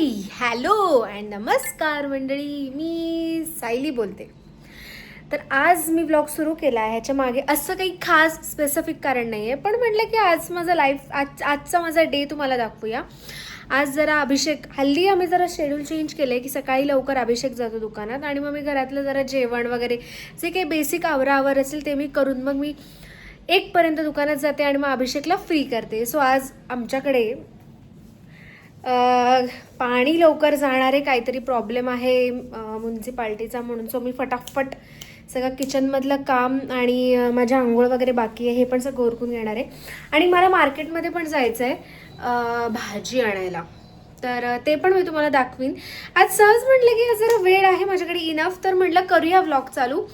Hello and नमस्कार मंडळी, मी सायली बोलते. तर आज मी ब्लॉग सुरू केला आहे. ह्याच्या मागे असं काही खास स्पेसिफिक कारण नाही आहे, पण म्हटलं की आज माझं आजचा माझा डे तुम्हाला दाखवूया. आज जरा अभिषेक, हल्ली आम्ही जरा शेड्यूल चेंज केलं आहे की सकाळी लवकर अभिषेक जातो दुकानात आणि मग मी घरातलं जरा जेवण वगैरे जे काही बेसिक आवरावर असेल ते मी करून मग मी 1 पर्यंत दुकानात जाते आणि मग अभिषेकला फ्री करते. सो आज आमच्याकडे पाणी लवकर जाणारे काहीतरी प्रॉब्लेम आहे म्युन्सिपाल्टीचा, म्हणून सो मी फटाफट सगळं किचनमधलं काम आणि माझ्या आंघोळ वगैरे बाकी आहे हे पण सगळं उरकून घेणार आहे. आणि मला मार्केटमध्ये पण जायचं आहे भाजी आणायला, तर ते पण मी तुम्हाला दाखवीन. आज सहज म्हटलं की जरा वेळ आहे माझ्याकडे इनफ, तर म्हटलं करूया व्लॉग चालू.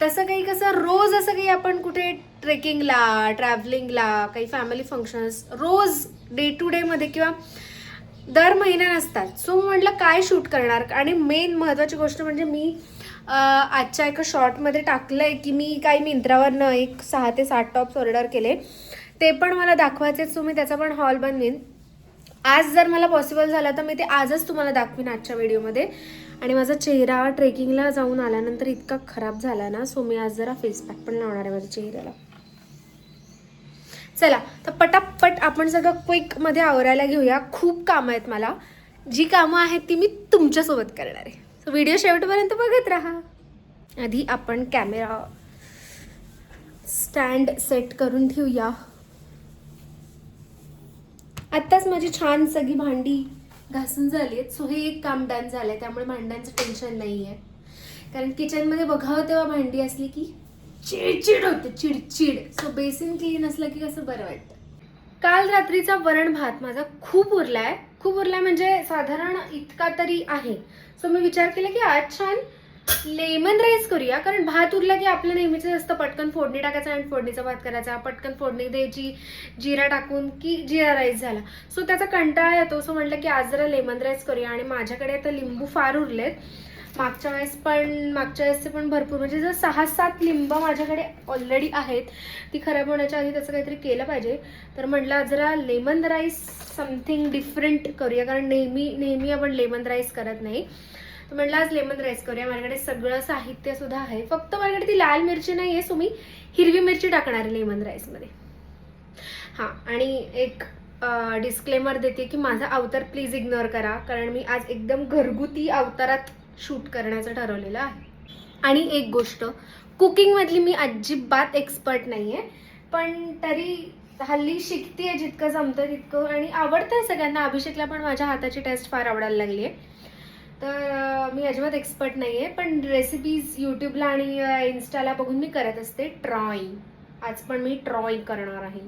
तसं काही कसं रोज असं काही आपण कुठे ट्रेकिंगला, ट्रॅव्हलिंगला, काही फॅमिली फंक्शन्स रोज डे टू डेमध्ये किंवा दर महिन्या नसतात. सो म्हटलं काय शूट करणार. आणि मेन महत्त्वाची गोष्ट म्हणजे मी आजच्या एका शॉर्टमध्ये टाकलं आहे की मी काही मिंत्रावरनं 6 ते 7 टॉप्स ऑर्डर केले, ते पण मला दाखवायचे. सो मी त्याचा पण हॉल बनवीन. आज जर मला पॉसिबल झालं तर मी ते आजच तुम्हाला दाखवीन आजच्या व्हिडिओमध्ये. आणि माझा चेहरा ट्रेकिंगला जाऊन आल्यानंतर इतका खराब झाला ना, सो मी आज जरा फेस पॅक पण लावणार आहे माझ्या चेहऱ्याला. चला तर पटापट आपण सगळं क्विकमध्ये आवरायला घेऊया. खूप कामं आहेत मला, जी कामं आहेत ती मी तुमच्यासोबत करणार आहे. सो व्हिडिओ शेवटपर्यंत बघत राहा. आधी आपण कॅमेरा स्टँड सेट करून ठेवूया. आत्ताच माझी छान सगळी भांडी घासून झाली आहेत. सो हे एक काम डन झालं आहे, त्यामुळे भांड्यांचं टेन्शन नाही आहे. कारण किचनमध्ये बघावं तेव्हा भांडी असली की चिडचिड होते, चिडचिड. सो बेसिन क्लीन असलं की कसं बरं वाटतं. काल रात्रीचा वरण भात माझा खूप उरलाय म्हणजे साधारण इतका तरी आहे. सो मी विचार केला की आज छान लेमन राईस करूया. कारण भात उरला की आपलं नेहमीचं असतं पटकन फोडणी टाकायचा आणि फोडणीचा भात करायचा, पटकन फोडणी द्यायची जिरा टाकून की जिरा राईस झाला. सो त्याचा कंटाळा येतो. सो म्हटलं की आज जरा लेमन राईस करूया. आणि माझ्याकडे आता लिंबू फार उरलेत. मागच्या वेळेसचे पण भरपूर, म्हणजे जर 6-7 लिंब माझ्याकडे ऑलरेडी आहेत. ती खराब होण्याच्या आधी त्याचं काहीतरी केलं पाहिजे. तर म्हटलं जरा लेमन राईस समथिंग डिफरंट करूया, कारण नेहमी आपण लेमन राईस करत नाही. तर म्हटलं आज लेमन राईस करूया. माझ्याकडे सगळं साहित्य सुद्धा आहे, फक्त माझ्याकडे ती लाल मिरची नाही आहे. सो मी हिरवी मिरची टाकणार आहे लेमन राईसमध्ये. हां, आणि एक डिस्क्लेमर देते की माझा अवतार प्लीज इग्नोर करा, कारण मी आज एकदम घरगुती अवतारात शूट करण्याचं ठरवलेलं आहे. आणि एक गोष्ट, कुकिंगमधली मी अजिबात एक्सपर्ट नाही आहे, पण तरी हल्ली शिकतेय, जितकं जमतं तितकं. आणि आवडतंय सगळ्यांना. अभिषेकला पण माझ्या हाताची टेस्ट फार आवडायला लागली आहे. तर मी अजिबात एक्सपर्ट नाही आहे, पण रेसिपीज यूट्यूबला आणि इन्स्टाला बघून मी करत असते ट्राय. आज पण मी ट्राय करणार आहे.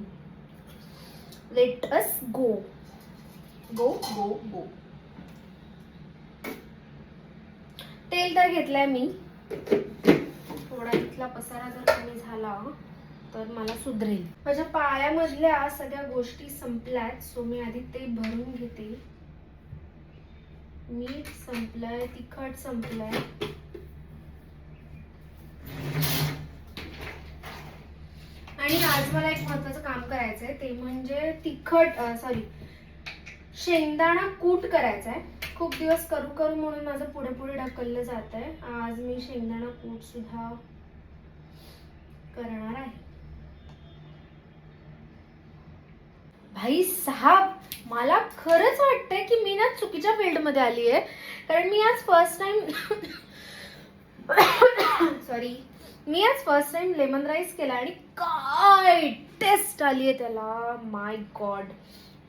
लेट अस गो गो गो गो. तेल तर घेतलंय मी. थोडा इथला पसारा जर कमी झाला तर मला सुधरेल. माझ्या पायामधल्या सगळ्या गोष्टी संपल्यात. सो मी आधी ते भरून घेते. मीठ संपलंय, तिखट संपलंय. आणि आज मला एक महत्वाचं काम करायचंय, ते म्हणजे शेंगदाणा कूट करायचा आहे. खूप दिवस करू म्हणून माझं पुढे ढकललं जात आहे. आज मी शेंगदाणा कूट सुद्धा करणार आहे. भाई साहब, मला खरंच वाटतंय की मी ना चुकीच्या फील्डमध्ये आली आहे. कारण मी आज फर्स्ट टाइम लेमन राईस केला आणि काय टेस्ट आली आहे त्याला. माय गॉड.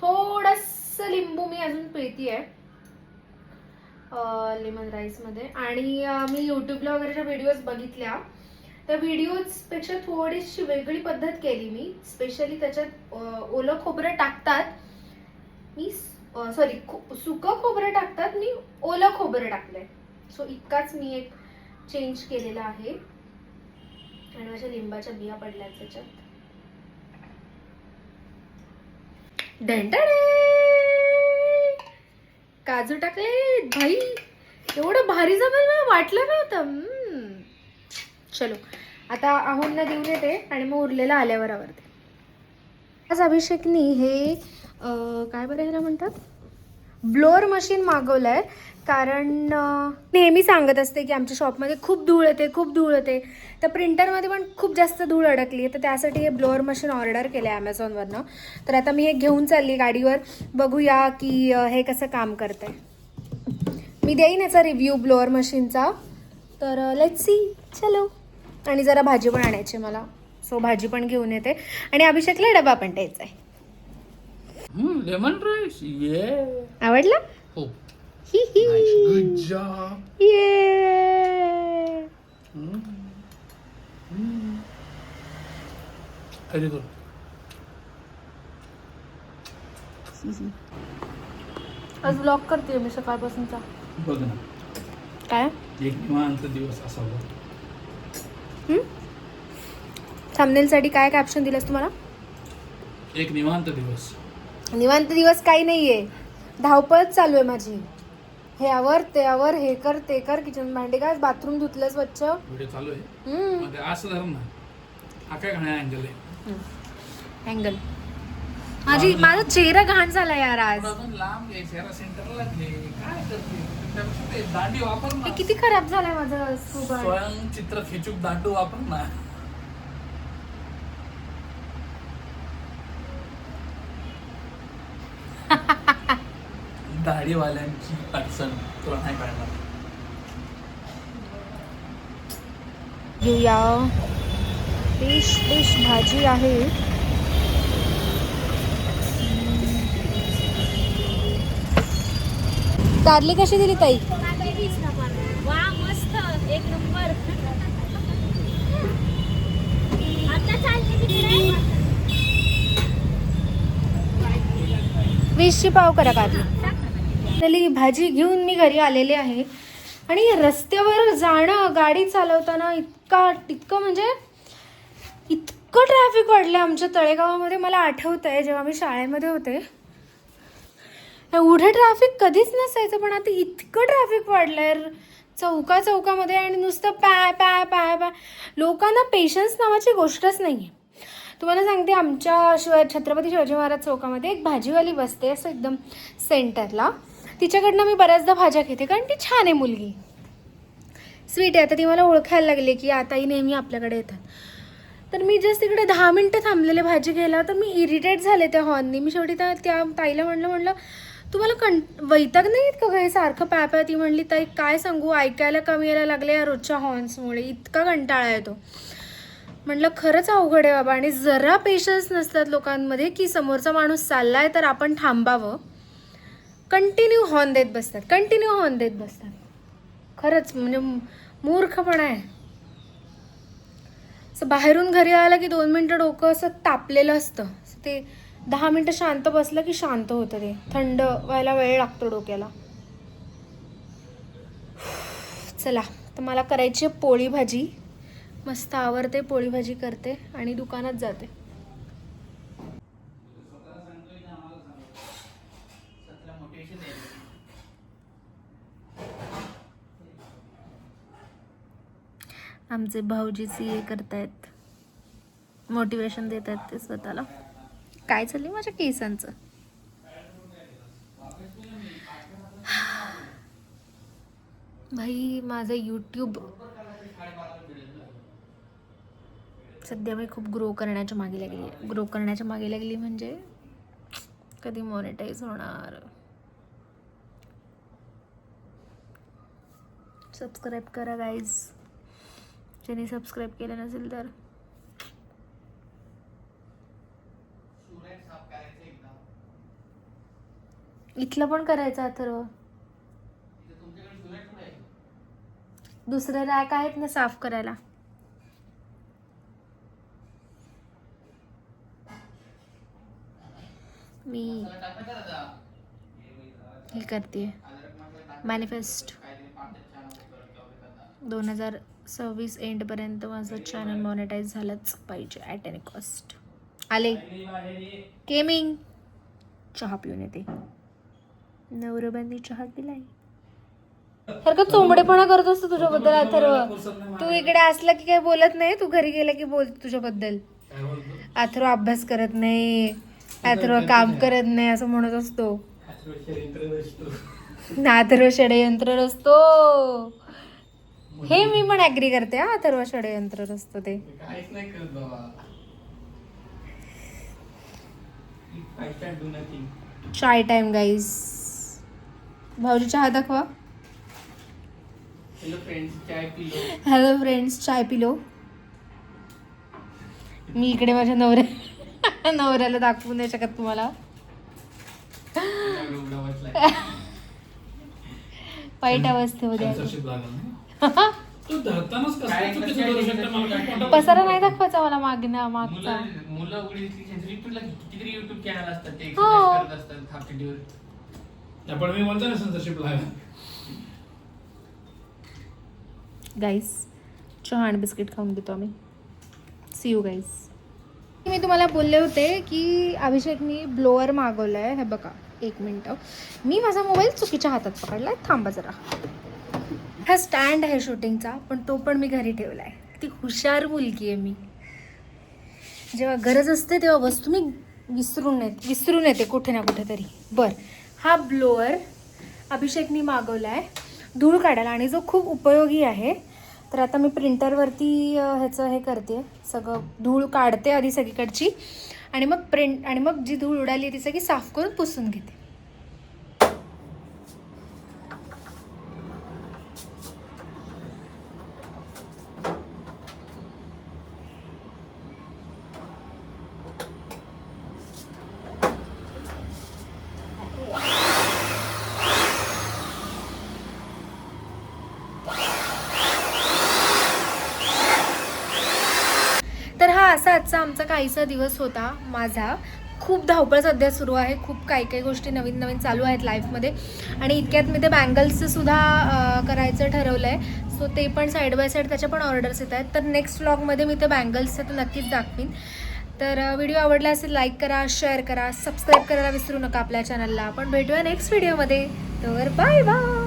थोडस लिंबू मी अजून पिळतीये लेमन राईस मध्ये. आणि मी युट्यूबला वगैरे व्हिडिओज बघितल्या, त्या व्हिडिओज पेक्षा थोडीशी वेगळी पद्धत केली मी. स्पेशली त्याच्यात ओलं खोबरं टाकतात, सुकं खोबरं टाकतात, मी ओलं खोबरं टाकलंय. सो इतकाच मी एक चेंज केलेला आहे. आणि माझ्या लिंबाच्या बिया पडल्या त्याच्यात. काजू टाकले. भाई एवढं भारी जमेल मला वाटलं नव्हतं. चलो आता आहोंना देऊन येते आणि मग उरलेलं आल्यावर आवरते. आज अभिषेकनी हे काय बरं ह्याला म्हणतात, ब्लोअर मशीन मागवलं आहे, कारण नेहमी सांगत असते की आमच्या शॉपमध्ये खूप धूळ येते, खूप धूळ येते. तर प्रिंटरमध्ये पण खूप जास्त धूळ अडकली आहे, तर त्यासाठी हे ब्लोअर मशीन ऑर्डर केलं आहे ॲमेझॉनवरनं. तर आता मी हे घेऊन चालली गाडीवर, बघूया की हे कसं काम करतं आहे. मी देईन याचा रिव्ह्यू ब्लोअर मशीनचा. तर लेट्स सी. चलो. आणि जरा भाजी पण आणायची मला, सो भाजी पण घेऊन येते. आणि अभिषेकला डबा पण द्यायचा आहे. लेमन राईस ये आवडला? हो. ही ही. Good job. ये. Very good. आज व्लॉग करते मी सकाळपासूनचा. बघ ना, काय एक निवांत दिवस असावा. थंबनेलसाठी काय कॅप्शन दिलंस तुम्हाला? एक निवांत दिवस. निवांत दिवस काही नाहीये, धावपळच चालू आहे माझी. हे आवर ते आवर, हे कर ते कर, किचन भांडी काय, बाथरूम धुतलं स्वच्छ. व्हिडिओ चालू आहे मध्ये असं धर ना. हा काय घाण्या अँगल आहे. अँगल माझा चेहरा घाण झाला यार आज. आपण लांब घे, चेहरा सेंटरला घे. काय करते त्यापेक्षा ते दांडी वापर ना. हे किती खराब झालाय माझं स्वभाव. स्वयं चित्र खेचूक दांडू वापर ना. दाढीवाल्यांची अडचण तुला नाही कळणार. घेऊया. फिश फिश भाजी आहे. कारली कशी दिली ताई? वा मस्त एक नंबर. आता चालते तिकडे. 20ची पाव करा कारली. त्याली भाजी घेऊन मी घरी आलेले आहे. आणि रस्त्यावर जाणं, गाडी चालवताना इतकं म्हणजे इतकं ट्रॅफिक वाढलं आमच्या तळेगावामध्ये. मला आठवत आहे जेव्हा मी शाळेमध्ये होते, एवढं ट्रॅफिक कधीच नसायचं, पण आता इतकं ट्रॅफिक वाढलंय चौकामध्ये. आणि नुसतं पॅ पॅ पॅ पॅ. लोकांना पेशन्स नावाची गोष्टच नाही आहे. तुम्हाला सांगते, आमच्या छत्रपती शिवाजी महाराज चौकामध्ये एक भाजीवाली बसते, असं एकदम सेंटरला. तिच्याकडनं मी बऱ्याचदा भाज्या घेते, कारण ती छान आहे मुलगी, स्वीट आहे. आता ती मला ओळखायला लागली की आताही नेहमी आपल्याकडे येतात. तर मी जस्ट तिकडे 10 मिनटं थांबलेले भाजी घ्यायला, तर मी इरिटेट झाले त्या हॉर्ननी. मी शेवटी त्या ताईला म्हणलं तुम्हाला वैताग नाही आहेत का हे सारखं पॅ? ती म्हणली, ताई काय सांगू, ऐकायला कमी यायला लागले या रोजच्या हॉर्न्समुळे, इतका कंटाळा येतो. म्हटलं खरंच अवघड आहे बाबा. आणि जरा पेशन्स नसतात लोकांमध्ये की समोरचा माणूस चाललाय तर आपण थांबावं. कंटिन्यू हॉर्न देत बसतात. खरंच म्हणजे मूर्खपणा आहे. असं बाहेरून घरी आलं की 2 मिनटं डोकं असं तापलेलं असतं, ते 10 मिनटं शांत बसलं की शांत होतं. ते थंड व्हायला वेळ लागतो डोक्याला. चला, तर मला करायची आहे पोळी भाजी. मस्त आवरते, पोळी भाजी करते आणि दुकानात जाते. आमचे भाऊजी CA करतायत, मोटिवेशन देत आहेत ते स्वतःला. काय चाललंय माझ्या केसांचं? भाई माझं यूट्यूब सध्या मी खूप ग्रो करण्याच्या मागे लागली म्हणजे कधी मॉनिटाईज होणार. सबस्क्राईब करा गाईज, ज्यांनी सबस्क्राईब केलं नसेल तर. इथलं पण करायचं अथर्व. दुसरे रॅक आहेत ना साफ करायला. मी हे करते मॅनिफेस्ट 2026 एंडपर्यंत माझं चॅनल मॉनिटाईज झालंच पाहिजे ॲट एनी कॉस्ट. आले गेमिंग. चहा पिऊन येते. नवरोबांनी चहा पिलाय. सारखं चोंबडेपणा करत असतो तुझ्याबद्दल अथर्व. तू इकडे असला की काही बोलत नाही, तू घरी गेला की बोल तुझ्याबद्दल. अथर्व अभ्यास करत नाही, अथर्व काम करत नाही असं म्हणत असतो. अथर्व षडयंत्र रचतो. हे मी पण ऍग्री करते हा, अथर्व षडयंत्र रचतो ते. काहीच नाही करत बाबा. I can't do nothing. Chai time guys. भाऊजी चहा दाखवा. हॅलो फ्रेंड्स, चाय पिलो. हॅलो फ्रेंड्स, चाय पिलो. मी इकडे माझ्या नवऱ्याला दाखवू नाही शकत तुम्हाला. एवढा बसलाय. वाईट अवस्थेमध्ये आहे. censorship लागलं नाही. तू धरतानाच कसं काय चुकीचं करू शकता मला काय कोणता पसारा नाही दाखवायचा मला मागचा. मुलं उघडी युट्यूबला कितीतरी युट्यूब चॅनल असतात ते हो. exercise करत असतात हाफ वर. नाही, पण मी म्हणतो ना censorship लागलं. गाईज चहा आणि बिस्किट खाऊन देतो आम्ही. C you guys. मी तुम्हाला बोलले होते की अभिषेकनी ब्लोअर मागवलं आहे. हे बघा, 1 मिनटं. मी माझा मोबाईल चुकीच्या हातात पकडलाय, थांबा जरा. हा स्टँड आहे शूटिंगचा, पण तो पण मी घरी ठेवला आहे. ती हुशार मुलगी आहे मी. जेव्हा गरज असते तेव्हा वस्तू मी विसरून येते कुठे ना कुठेतरी. बरं, हा ब्लोअर अभिषेकनी मागवला आहे धूळ काढायला, आणि जो खूप उपयोगी आहे. तर आता मी प्रिंटरवरती ह्याचं हे करते, सगळं धूळ काढते आधी सगळीकडची, आणि मग जी धूळ उडाली ती सगळी साफ करून पुसून घेते. तर हा असा आजचा आमचा काहीसा दिवस होता माझा. खूप धावपळ सध्या सुरू आहे, खूप काही गोष्टी नवीन चालू आहेत लाईफमध्ये, आणि इतक्यात मी ते बँगल्सचं सुद्धा करायचं ठरवलं आहे. सो ते पण साईड बाय साईड त्याच्या पण ऑर्डर्स येत आहेत. तर नेक्स्ट व्लॉगमध्ये मी ते बँगल्सचं तर नक्कीच दाखवीन. तर व्हिडिओ आवडला असेल लाईक करा, शेअर करा, सबस्क्राईब करायला विसरू नका आपल्या चॅनलला. आपण भेटूया नेक्स्ट व्हिडिओमध्ये. तर बाय बाय.